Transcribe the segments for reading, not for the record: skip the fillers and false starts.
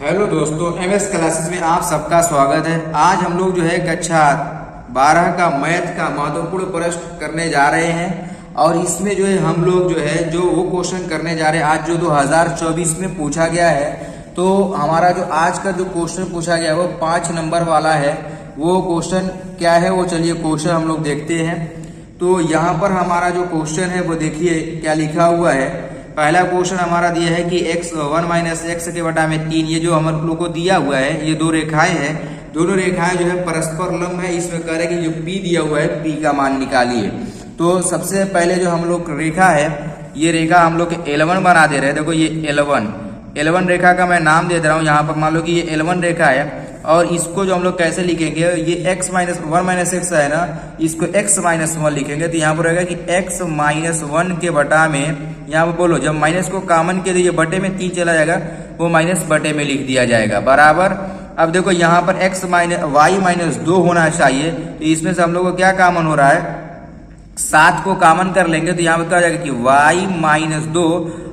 Hello दोस्तों, MS classes में आप सबका स्वागत है। आज हम लोग जो है कक्षा 12 का मैथ का महत्वपूर्ण प्रश्न करने जा रहे हैं और इसमें जो है हम लोग जो है वो क्वेश्चन करने जा रहे हैं आज जो 2024 में पूछा गया है। तो हमारा जो आज का जो क्वेश्चन पूछा गया है वो 5 नंबर वाला है। वो क्वेश्चन क्या है वो चलिए क्वेश्चन हम लोग देखते हैं। तो यहाँ पर हमारा जो क्वेश्चन है वो देखिए क्या लिखा हुआ है। पहला क्वेश्चन हमारा दिया है कि x1 माइनस एक्स के बटा में 3, ये जो हम लोग को दिया हुआ है ये दो रेखाएं हैं। दोनों रेखाएं जो है परस्पर लंब है। इसमें कह रहे हैं कि जो p दिया हुआ है p का मान निकालिए। तो सबसे पहले जो हम लोग रेखा है ये रेखा हम लोग L1 बना दे रहे हैं। देखो ये L1 रेखा का मैं नाम दे रहा हूँ। यहाँ पर मान लो कि ये L1 रेखा है और इसको जो हम लोग कैसे लिखेंगे, ये x माइनस 1 माइनस एक्स है ना, इसको x माइनस 1 लिखेंगे। तो यहाँ पर रहेगा कि x माइनस 1 के बटा में, यहाँ पर बोलो जब माइनस को कॉमन के लिए बटे में 3 चला जाएगा वो माइनस बटे में लिख दिया जाएगा बराबर। अब देखो यहाँ पर y माइनस 2 होना चाहिए। तो इसमें से हम लोग को क्या कॉमन हो रहा है, 7 को कॉमन कर लेंगे तो यहाँ पर क्या हो जाएगा कि y माइनस 2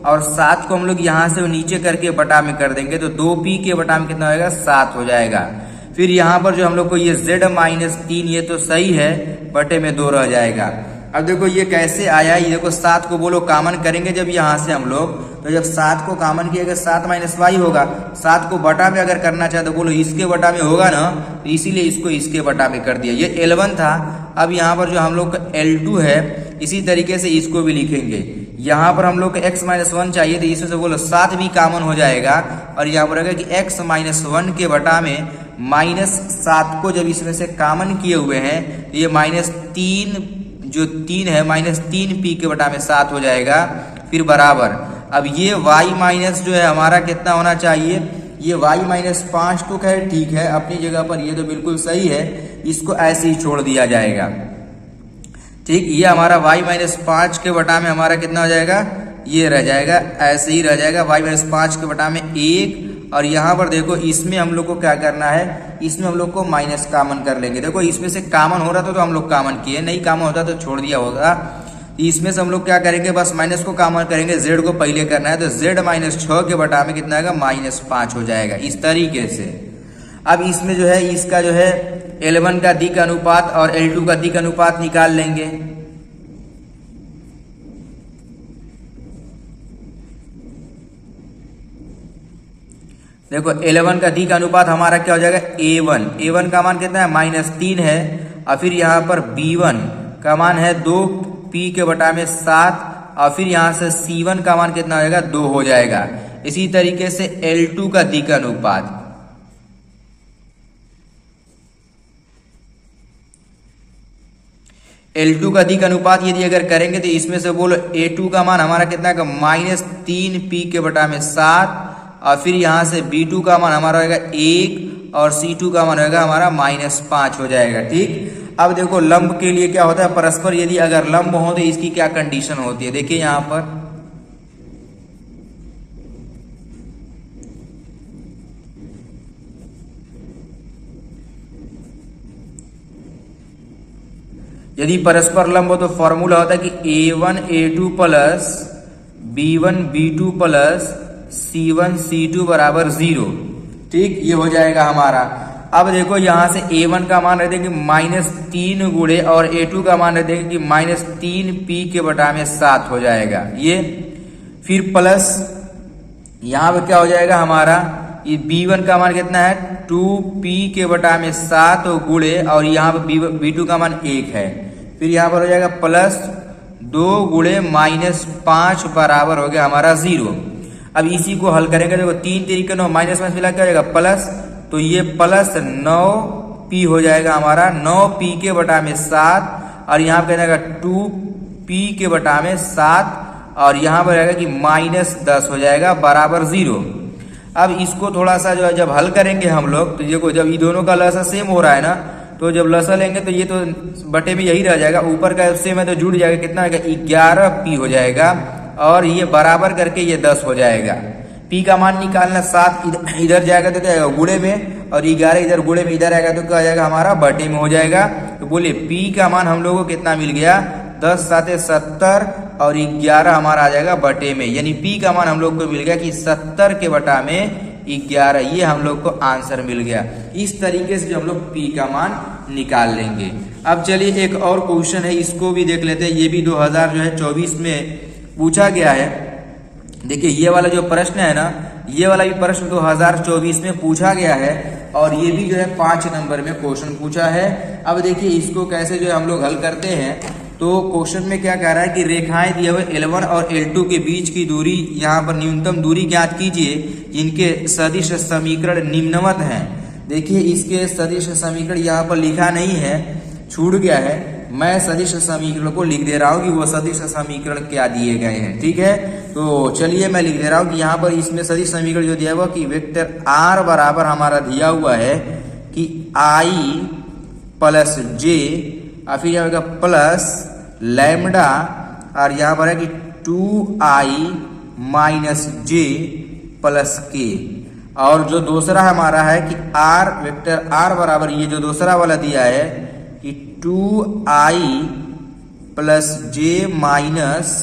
और 7 को हम लोग यहाँ से नीचे करके बटा में कर देंगे तो 2p के बटा में कितना होगा, 7 हो जाएगा। फिर यहाँ पर जो हम लोग को ये z माइनस 3 ये तो सही है, बटे में 2 रह जाएगा। अब देखो ये कैसे आया, ये देखो 7 को बोलो कॉमन करेंगे जब यहाँ से हम लोग, तो जब 7 को कॉमन किएगा 7 माइनस वाई होगा। 7 को बटा में अगर करना चाहे तो बोलो इसके बटा में होगा ना, तो इसीलिए इसको इसके बटा में कर दिया। ये L1 था। अब यहाँ पर जो हम लोग का L2 है इसी तरीके से इसको भी लिखेंगे। यहाँ पर हम लोग को x माइनस 1 चाहिए तो इसमें से बोलो 7 भी कॉमन हो जाएगा और यहाँ पर रहेगा कि x माइनस 1 के बटा में माइनस 7 को जब इसमें से कॉमन किए हुए हैं तो ये माइनस 3 जो 3 है माइनस 3p के बटा में 7 हो जाएगा। फिर बराबर अब ये y माइनस जो है हमारा कितना होना चाहिए, ये y माइनस 5 तो खैर ठीक है अपनी जगह पर, ये तो बिल्कुल सही है, इसको ऐसे ही छोड़ दिया जाएगा। ठीक, ये हमारा y माइनस 5 के बटा में हमारा कितना हो जाएगा, ये रह जाएगा, ऐसे ही रह जाएगा y माइनस 5 के बटा में 1। और यहाँ पर देखो इसमें हम लोग को क्या करना है, इसमें हम लोग को माइनस कॉमन कर लेंगे। देखो इसमें से कॉमन हो रहा था तो हम लोग कॉमन किए, नहीं कॉमन होता तो छोड़ दिया होगा। इसमें से हम लोग क्या करेंगे, बस माइनस को कॉमन करेंगे, z को पहले करना है तो z माइनस 6 के बटा में कितना आएगा, माइनस 5 हो जाएगा इस तरीके से। अब इसमें जो है इसका जो है L1 का दिक् अनुपात और L2 का दिक् अनुपात निकाल लेंगे। देखो L1 का दिक् अनुपात हमारा क्या हो जाएगा, A1 का मान कितना है, माइनस 3 है। और फिर यहाँ पर B1 का मान है 2p के बटा में 7 और फिर यहाँ से C1 का मान कितना हो जाएगा, 2 हो जाएगा। इसी तरीके से L2 का दिक् अनुपात, L2 का दिक् अनुपात यदि अगर करेंगे तो इसमें से बोलो A2 का मान हमारा कितना का, माइनस 3p के बटा में 7 और फिर यहाँ से B2 का मान हमारा होगा 1 और C2 का मान होगा हमारा माइनस 5 हो जाएगा। ठीक, अब देखो लंब के लिए क्या होता है, परस्पर यदि अगर लंब हो तो इसकी क्या कंडीशन होती है, देखिए यहाँ पर यदि परस्पर लंब हो तो फॉर्मूला होता है कि A1 A2 plus B1 B2 plus C1 C2 बराबर 0। ठीक, ये हो जाएगा हमारा। अब देखो यहाँ से A1 का मान रख देंगे माइनस 3 गुणे और A2 का मान रख देंगे कि माइनस 3p के बटा में 7 हो जाएगा ये। फिर प्लस यहाँ पे क्या हो जाएगा हमारा, ये B1 का मान कितना है, 2p के बटा में 7 गुणे और यहाँ पे B2 का मान 1 है। फिर यहाँ पर हो जाएगा प्लस 2 गुणे माइनस 5 बराबर हो गया हमारा 0। अब इसी को हल करेंगे, देखो 3 तरीके 9 माइनस माइनस मिला क्या हो जाएगा प्लस, तो ये प्लस 9p हो जाएगा हमारा, 9p के बटा में 7 और यहाँ पे जाएगा 2p के बटा में 7 और यहाँ पर रहेगा कि माइनस 10 हो जाएगा बराबर 0। अब इसको थोड़ा सा जो है जब हल करेंगे हम लोग तो देखो जब ये दोनों का लसा सेम हो रहा है ना, तो जब लसा लेंगे तो ये तो बटे में यही रह जाएगा, ऊपर का सेम है तो जुड़ जाएगा, कितना आएगा 11p हो जाएगा और ये बराबर करके ये 10 हो जाएगा। p का मान निकालना, 7 इधर जाएगा तो क्या आएगा गुणे में और 11 इधर गुणे में इधर आएगा तो क्या आ जाएगा हमारा बटे में हो जाएगा। तो बोले p का मान हम लोगों को कितना मिल गया, 10 साते 70 और 11 हमारा आ जाएगा बटे में, यानी p का मान हम लोग को मिल गया कि 70 के बटा में 11, ये हम लोग को आंसर मिल गया। इस तरीके से जो हम लोग P का मान निकाल लेंगे। अब चलिए एक और क्वेश्चन है, इसको भी देख लेते हैं। ये भी 2024 में पूछा गया है। देखिए ये वाला जो प्रश्न है ना, ये वाला भी प्रश्न 2024 में पूछा गया है और ये भी जो है 5 नंबर में क्वेश्चन पूछा है। अब देखिए इसको कैसे जो है हम लोग हल करते हैं। तो क्वेश्चन में क्या कह रहा है कि रेखाएं दिए हुए L1 और L2 के बीच की दूरी, यहाँ पर न्यूनतम दूरी ज्ञात कीजिए जिनके सदिश समीकरण निम्नवत हैं। देखिए इसके सदिश समीकरण यहाँ पर लिखा नहीं है, छूट गया है। मैं सदिश समीकरण को लिख दे रहा हूँ कि वो सदिश समीकरण क्या दिए गए हैं। ठीक है, तो चलिए मैं लिख दे रहा हूँ कि यहाँ पर इसमें सदिश समीकरण जो दिया हुआ कि वेक्टर R बराबर हमारा दिया हुआ है कि I प्लस J और फिर यहाँ प्लस लैम्डा और यहाँ पर है कि 2I minus J plus K। और जो दूसरा हमारा है कि R वेक्टर R बराबर ये जो दूसरा वाला दिया है कि 2I plus J minus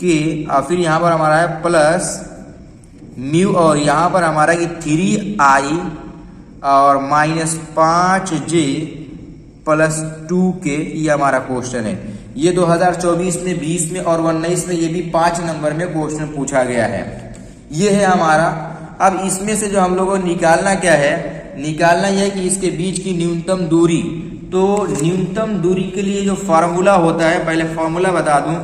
K और फिर यहाँ पर हमारा है प्लस म्यू और यहाँ पर हमारा कि 3I और माइनस 5J प्लस 2K, ये हमारा क्वेश्चन है। ये 2024 में, 20 में और 19 में ये भी 5 नंबर में क्वेश्चन पूछा गया है। ये है हमारा। अब इसमें से जो हम लोगों को निकालना क्या है, निकालना यह है कि इसके बीच की न्यूनतम दूरी। तो न्यूनतम दूरी के लिए जो फार्मूला होता है, पहले फार्मूला बता दूं।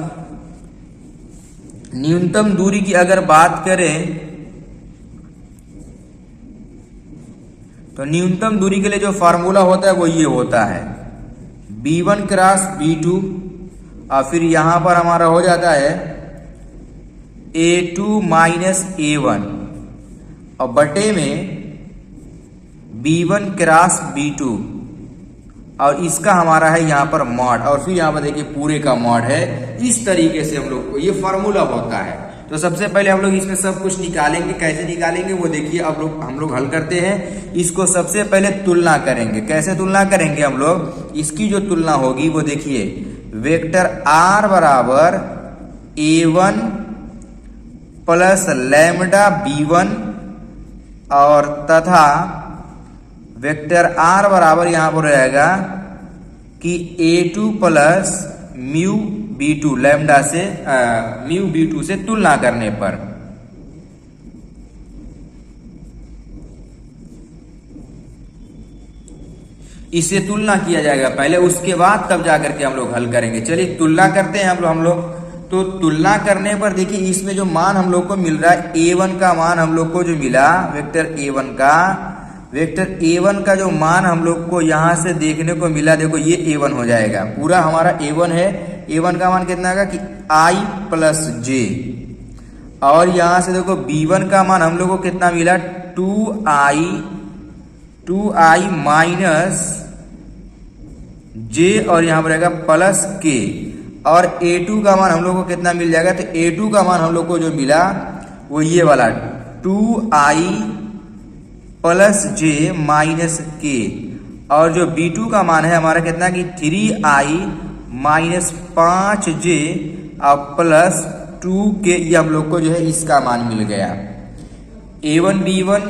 न्यूनतम दूरी की अगर बात करें तो न्यूनतम दूरी के लिए जो फार्मूला होता है वो ये होता है B1 क्रॉस B2 और फिर यहां पर हमारा हो जाता है A2 माइनस A1 और बटे में B1 क्रॉस B2 और इसका हमारा है यहाँ पर मॉड और फिर यहाँ पर देखिए पूरे का मॉड है। इस तरीके से हम लोग को ये फार्मूला होता है। तो सबसे पहले हम लोग इसमें सब कुछ निकालेंगे। कैसे निकालेंगे वो देखिए, अब हम लोग हल करते हैं। इसको सबसे पहले तुलना करेंगे। कैसे तुलना करेंगे हम लोग, इसकी जो तुलना होगी वो देखिए वेक्टर R बराबर A1 प्लस लैम्डा B1 और तथा वेक्टर R बराबर यहां पर रहेगा कि A2 plus mu B2 lambda से म्यू B2 से तुलना करने पर। इससे तुलना किया जाएगा पहले, उसके बाद तब जाकर के हम लोग हल करेंगे। चलिए तुलना करते हैं हम लोग। तो तुलना करने पर देखिए इसमें जो मान हम लोग को मिल रहा है A1 का मान हम लोग को जो मिला वेक्टर A1 का जो मान हम लोग को यहां से देखने को मिला, देखो ये A1 हो जाएगा, पूरा हमारा A1 है। A1 का मान कितना आएगा कि I प्लस J और यहां से देखो B1 का मान हम लोग को कितना मिला 2I माइनस J और यहां पर रहेगा प्लस K और A2 का मान हम लोग को कितना मिल जाएगा, तो A2 का मान हम लोग को जो मिला वो ये वाला 2I plus J minus K और जो B2 का मान है हमारा कितना कि 3I माइनस 5J और प्लस 2K, ये हम लोग को जो है इसका मान मिल गया। A1 B1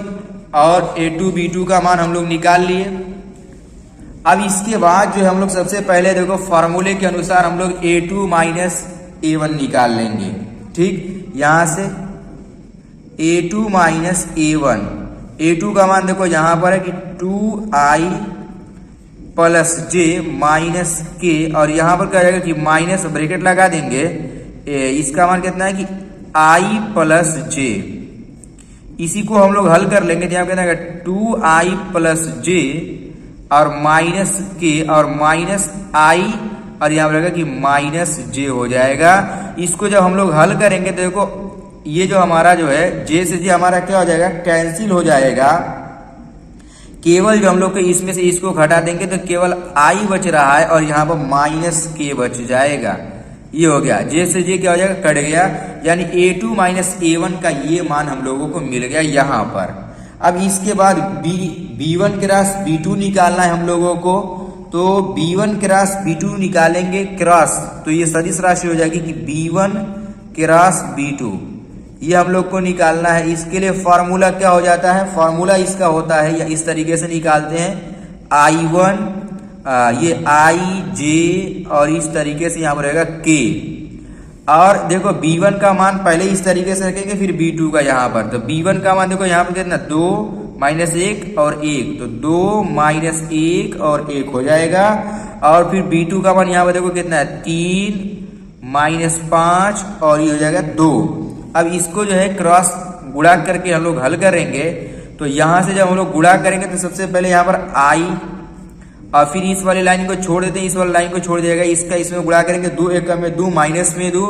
और A2 B2 का मान हम लोग निकाल लिए। अब इसके बाद जो हम लोग सबसे पहले देखो फार्मूले के अनुसार हम लोग A2 माइनस A1 निकाल लेंगे। ठीक, यहां से A2 माइनस A1 का मान देखो यहां पर है कि 2I plus J minus K और यहां पर क्या रहेगा कि माइनस ब्रैकेट लगा देंगे। इसका मान कितना है कि I प्लस J। इसी को हम लोग हल कर लेंगे। यहाँ कितना है 2I प्लस J और माइनस K और माइनस I और यहाँ पर रहेगा कि माइनस J हो जाएगा। इसको जब हम लोग हल करेंगे तो देखो ये जो हमारा जो है J से J हमारा क्या हो जाएगा, कैंसिल हो जाएगा। केवल जो हम लोग को इसमें से इसको घटा देंगे तो केवल I बच रहा है और यहाँ पर माइनस K बच जाएगा। ये हो गया, J से J क्या हो जाएगा, कट गया। यानी A2 माइनस A1 का ये मान हम लोगों को मिल गया यहाँ पर। अब इसके बाद B1 क्रॉस B2 निकालना है हम लोगों को। तो B1 क्रॉस B2 निकालेंगे क्रॉस, तो ये सदिश राशि हो जाएगी कि B1 क्रॉस B2। ये हम लोग को निकालना है। इसके लिए फॉर्मूला क्या हो जाता है, फॉर्मूला इसका होता है या इस तरीके से निकालते हैं I1 ये IJ और इस तरीके से यहाँ पर रहेगा K। और देखो B1 का मान पहले इस तरीके से रखेंगे, फिर B2 का यहाँ पर। तो B1 का मान देखो यहाँ पर कितना 2 -1 और 1, तो 2 -1 और 1 हो जाएगा। और फिर B2 का मान यहाँ पर देखो कितना है 3 -5 और ये हो जाएगा 2। अब इसको जो है क्रॉस गुणा करके हम लोग हल करेंगे। तो यहाँ से जब हम लोग गुणा करेंगे तो सबसे पहले यहाँ पर I और फिर इस वाली लाइन को छोड़ देते हैं, इस वाली लाइन को छोड़ दिया जाएगा। इसका इसमें गुणा करेंगे 2 1 में 2 माइनस में 2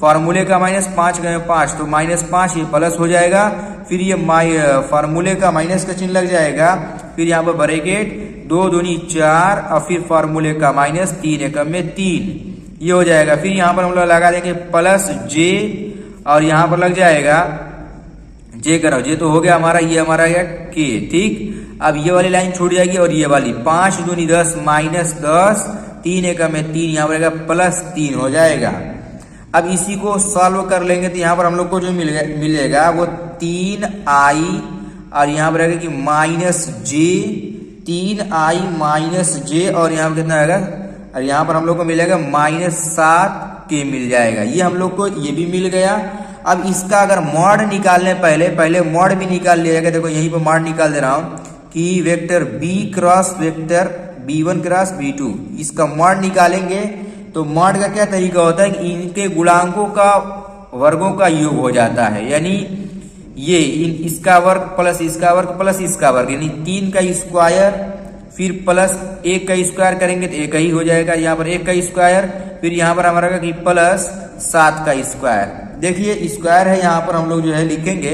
फार्मूले का माइनस 5 में 5 तो -5 ये प्लस हो जाएगा। फिर ये फार्मूले का माइनस का चिन्ह लग जाएगा। फिर यहाँ पर ब्रैकेट 2 दूनी 4 और फिर फार्मूले का माइनस 3 1 में 3 ये हो जाएगा। फिर यहाँ पर हम लोग लगा देंगे प्लस J और यहाँ पर लग जाएगा J करो J तो हो गया हमारा, ये हमारा गया K। ठीक, अब ये वाली लाइन छूट जाएगी और ये वाली 5 दूनी 10 -10 3 1 में 3 यहाँ पर +3 हो जाएगा। अब इसी को सॉल्व कर लेंगे तो यहाँ पर हम लोग को जो मिलेगा वो 3I और यहाँ पर रहेगा कि -J 3I -J और यहाँ पर कितना आएगा, और यहाँ पर हम लोग को मिलेगा -7K मिल जाएगा। ये हम लोग को ये भी मिल गया। अब इसका अगर मॉड निकालने पहले मॉड भी निकाल लिया जाएगा। देखो यहीं पर मॉड निकाल दे रहा हूँ कि vector B cross vector B1 cross B2, इसका मॉड निकालेंगे। तो मॉड का क्या तरीका होता है कि इनके गुणांकों का वर्गों का योग हो जाता है, यानी ये इसका वर्ग प्लस इसका वर्ग प्लस इसका वर्ग, यानी 3 का स्क्वायर फिर प्लस 1 का स्क्वायर करेंगे तो 1 ही हो जाएगा। यहाँ पर 1 का स्क्वायर, फिर यहाँ पर हमारा कि प्लस 7 का स्क्वायर। देखिए स्क्वायर है, यहाँ पर हम लोग जो है लिखेंगे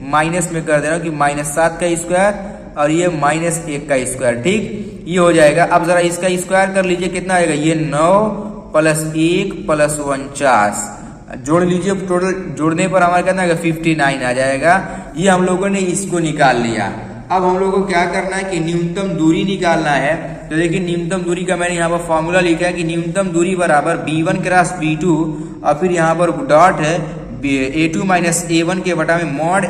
माइनस में कर दे रहा हूँ कि -7 का स्क्वायर और ये -1 का स्क्वायर। ठीक, ये हो जाएगा। अब जरा इसका स्क्वायर कर लीजिए, कितना आएगा, ये 9 + 1 + 49 जोड़ लीजिए। टोटल जोड़ने पर हमारा कितना आएगा 59 आ जाएगा। ये हम लोगों ने इसको निकाल लिया। अब हम लोगों को क्या करना है कि न्यूनतम दूरी निकालना है। तो देखिए न्यूनतम दूरी का मैंने यहाँ पर फॉर्मूला लिखा है कि न्यूनतम दूरी बराबर B1 क्रॉस B2 और फिर यहाँ पर डॉट है A2 - A1 के बटा में मॉड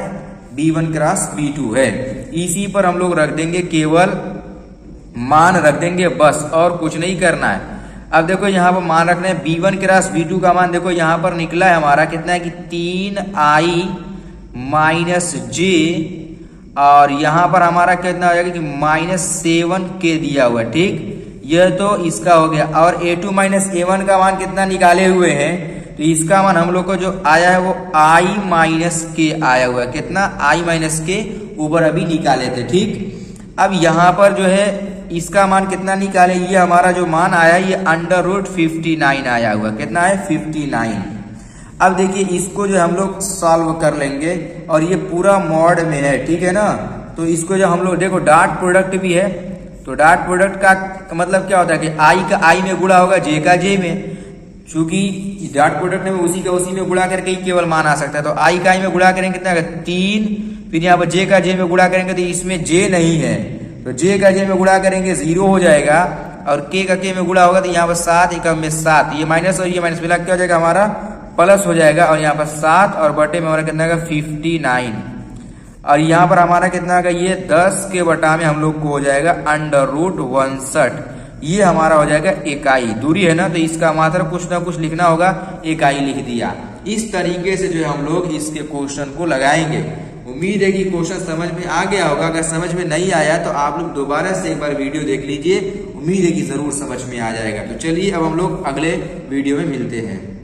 B1 क्रॉस B2 है। इसी पर हम लोग रख देंगे, केवल मान रख देंगे बस, और कुछ नहीं करना है। अब देखो यहाँ पर मान रखना है B1 क्रॉस B2 का मान देखो यहाँ पर निकला है हमारा कितना है कि 3I -J और यहाँ पर हमारा कितना हो जाएगा कि -7K दिया हुआ है। ठीक, यह तो इसका हो गया। और A2 - A1 का मान कितना निकाले हुए हैं, तो इसका मान हम लोग को जो आया है वो I -K आया हुआ है। कितना, I -K ऊपर अभी निकाले थे। ठीक, अब यहाँ पर जो है इसका मान कितना निकाले, ये हमारा जो मान आया ये √59 आया हुआ। कितना है 59। अब देखिए इसको जो हम लोग सॉल्व कर लेंगे और ये पूरा मॉड में है। ठीक है ना, तो इसको जो हम लोग देखो डॉट प्रोडक्ट भी है। तो डॉट प्रोडक्ट का मतलब क्या होता है कि I का I में गुणा होगा J का J में। चूंकि डॉट प्रोडक्ट में उसी का उसी में गुणा करके ही केवल मान आ सकता है। तो I का I में गुणा करेंगे कितना 3, फिर यहाँ पर J का J में गुणा करेंगे तो इसमें J नहीं है, तो J का J में गुणा करेंगे 0 हो जाएगा। और K का K में गुणा होगा तो यहाँ पर 7 1 में 7, ये माइनस और ये माइनस मिला क्या हो जाएगा हमारा प्लस हो जाएगा। और यहाँ पर 7 और बटे में हमारा कितना का 59 और यहाँ पर हमारा कितना का ये 10 के बटा में हम लोग को हो जाएगा √62। ये हमारा हो जाएगा इकाई दूरी है ना, तो इसका मात्रा कुछ ना कुछ लिखना होगा, इकाई लिख दिया। इस तरीके से जो है हम लोग इसके क्वेश्चन को लगाएंगे। उम्मीद है कि क्वेश्चन समझ में आ गया होगा। अगर समझ में नहीं आया तो आप लोग दोबारा से एक बार वीडियो देख लीजिए, उम्मीद है कि जरूर समझ में आ जाएगा। तो चलिए अब हम लोग अगले वीडियो में मिलते हैं।